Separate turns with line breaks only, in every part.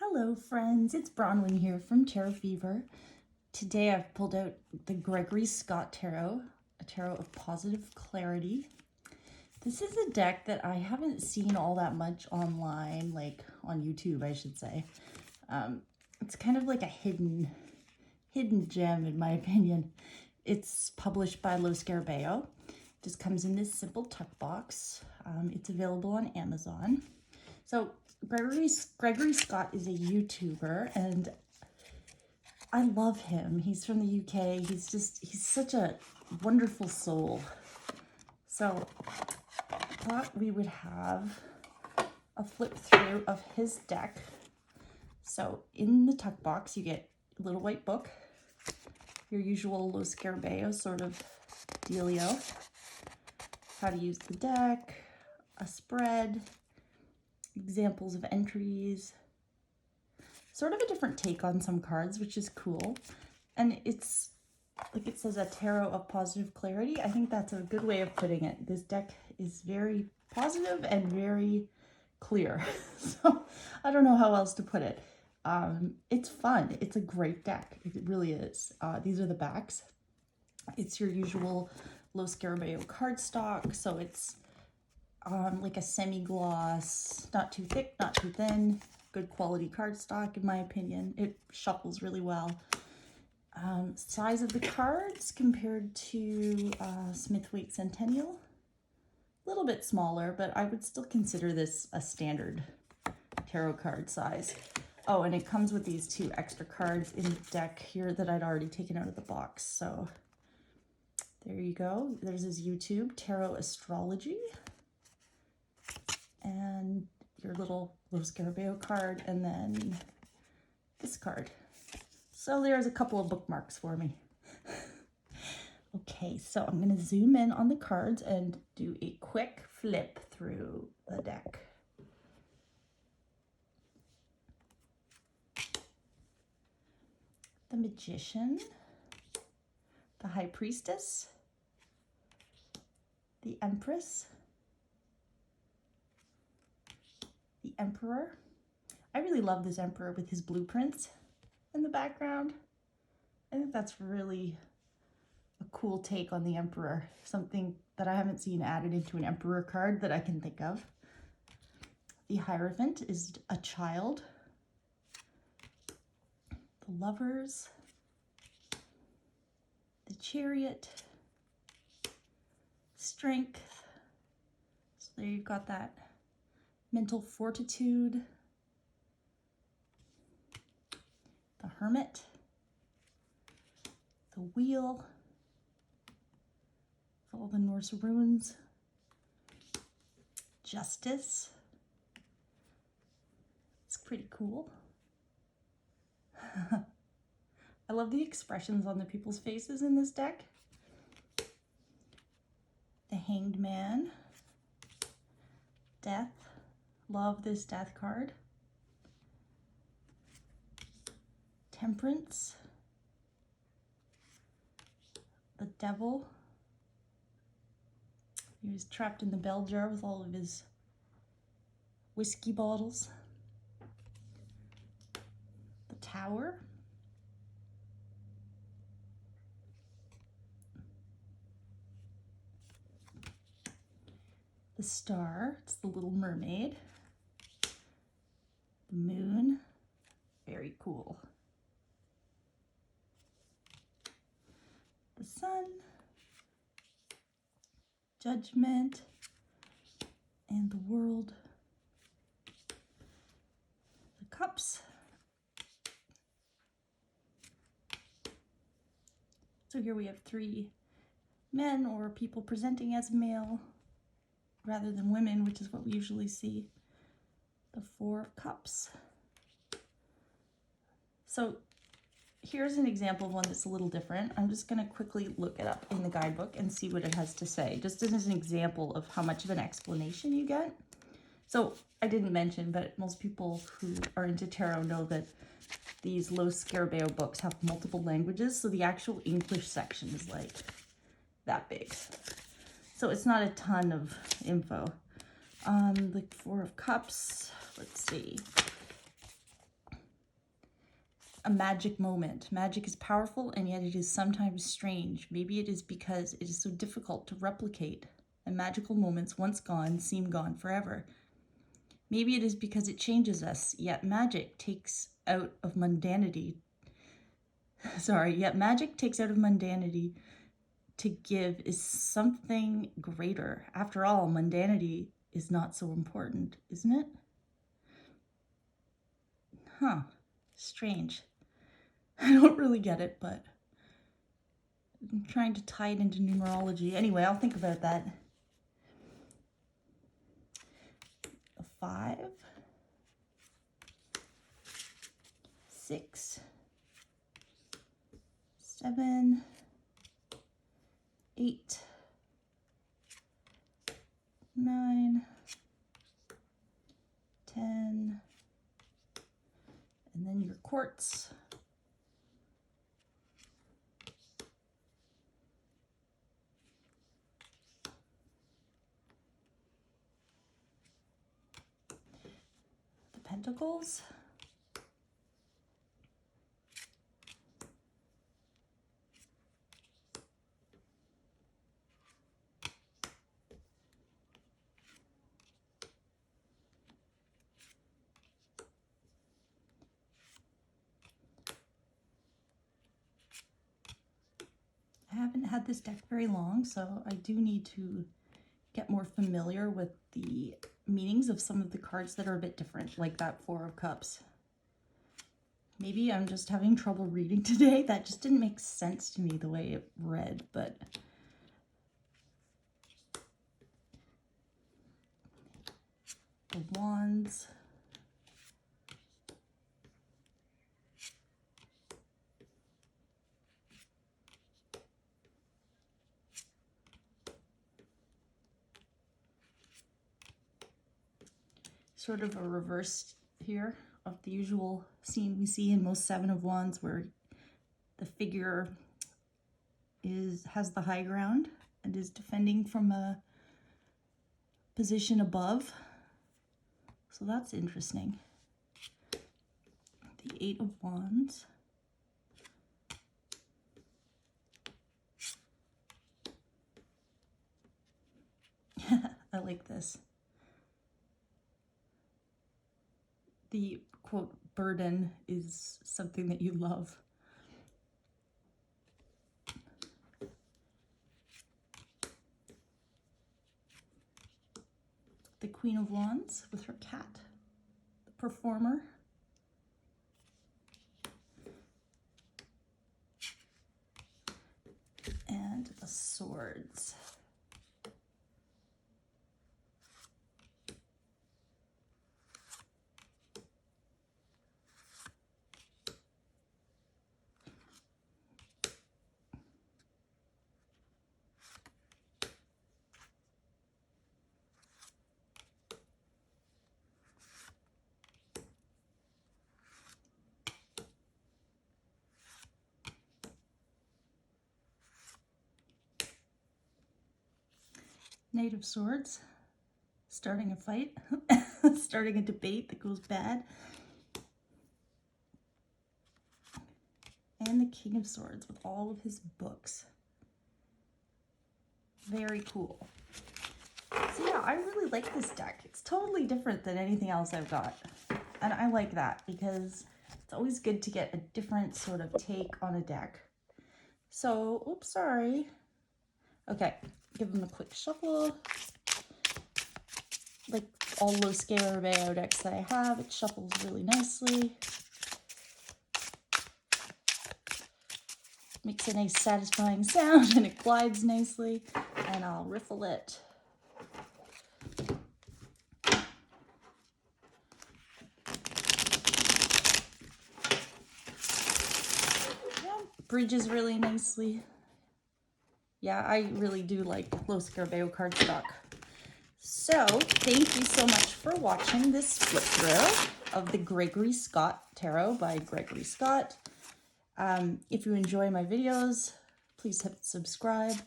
Hello friends, it's Bronwyn here from Tarot Fever. Today I've pulled out the Gregory Scott Tarot, a tarot of positive clarity. This is a deck that I haven't seen all that much online, like on YouTube I should say. It's kind of like a hidden gem in my opinion. It's published by Lo Scarabeo. Just comes in this simple tuck box. It's available on Amazon. So Gregory Scott is a YouTuber and I love him. He's from the UK. He's such a wonderful soul. So I thought we would have a flip through of his deck. So in the tuck box, you get a little white book, your usual Lo Scarabeo sort of dealio, how to use the deck, a spread, examples of entries, sort of a different take on some cards, which is cool. And it's like it says, a tarot of positive clarity. I think that's a good way of putting it. This deck is very positive and very clear. So I don't know how else to put it. It's fun. It's a great deck. It really is. These are the backs. It's your usual Lo Scarabeo cardstock. So it's like a semi-gloss, not too thick, not too thin, good quality cardstock in my opinion. It shuffles really well. Size of the cards compared to Smith-Waite Centennial, a little bit smaller, but I would still consider this a standard tarot card size. Oh, and it comes with these two extra cards in the deck here that I'd already taken out of the box. So there you go. There's his YouTube, Tarot Astrology. And your little Lo Scarabeo card, and then this card. So there's a couple of bookmarks for me. Okay, so I'm going to zoom in on the cards and do a quick flip through the deck. The Magician, the High Priestess, the Empress, the Emperor. I really love this Emperor with his blueprints in the background. I think that's really a cool take on the Emperor. Something that I haven't seen added into an Emperor card that I can think of. The Hierophant is a child. The Lovers. The Chariot. Strength. So there you've got that. Mental fortitude, the Hermit, the Wheel, all the Norse runes, Justice. It's pretty cool. I love the expressions on the people's faces in this deck. The Hanged Man, Death. Love this Death card. Temperance. The Devil. He was trapped in the bell jar with all of his whiskey bottles. The Tower. The Star. It's the Little Mermaid. The Moon, very cool. The Sun, Judgment, and the World. The Cups. So here we have three men or people presenting as male rather than women, which is what we usually see. The Four of Cups. So here's an example of one that's a little different. I'm just going to quickly look it up in the guidebook and see what it has to say, just as an example of how much of an explanation you get. So I didn't mention, but most people who are into tarot know that these Lo Scarabeo books have multiple languages, so the actual English section is like that big. So it's not a ton of info. The Four of Cups, let's see. a magic moment. Magic is powerful, and yet it is sometimes strange. Maybe it is because it is so difficult to replicate, and magical moments once gone seem gone forever. Maybe it is because it changes us, yet magic takes out of mundanity. Yet magic takes out of mundanity to give is something greater. After all, mundanity is not so important, isn't it? Huh. Strange. I don't really get it, but I'm trying to tie it into numerology. Anyway, I'll think about that. A 5, 6, 7, 8, 9, 10, and then your quartz. The Pentacles. I haven't had this deck very long, so I do need to get more familiar with the meanings of some of the cards that are a bit different, like that 4 of Cups. Maybe I'm just having trouble reading today. That just didn't make sense to me the way it read, but the Wands. Sort of a reverse here of the usual scene we see in most 7 of Wands, where the figure has the high ground and is defending from a position above. So that's interesting. The 8 of Wands. I like this. The quote, burden is something that you love. The Queen of Wands with her cat, the Performer. And the Swords. Knight of Swords, starting a fight, starting a debate that goes bad. And the King of Swords with all of his books. Very cool. So yeah, I really like this deck. It's totally different than anything else I've got. And I like that because it's always good to get a different sort of take on a deck. So, oops, sorry. Okay, give them a quick shuffle. Like all those Scalar Bayo decks that I have, it shuffles really nicely. Makes a nice satisfying sound and it glides nicely. And I'll riffle it. Yeah, bridges really nicely. Yeah, I really do like Los Scarabeo cardstock. So, thank you so much for watching this flip through of the Gregory Scott Tarot by Gregory Scott. If you enjoy my videos, please hit subscribe.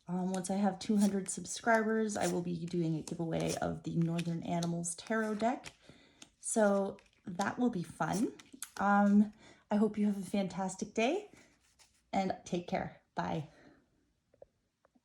Once I have 200 subscribers, I will be doing a giveaway of the Northern Animals Tarot deck. So that will be fun. I hope you have a fantastic day and take care. Bye.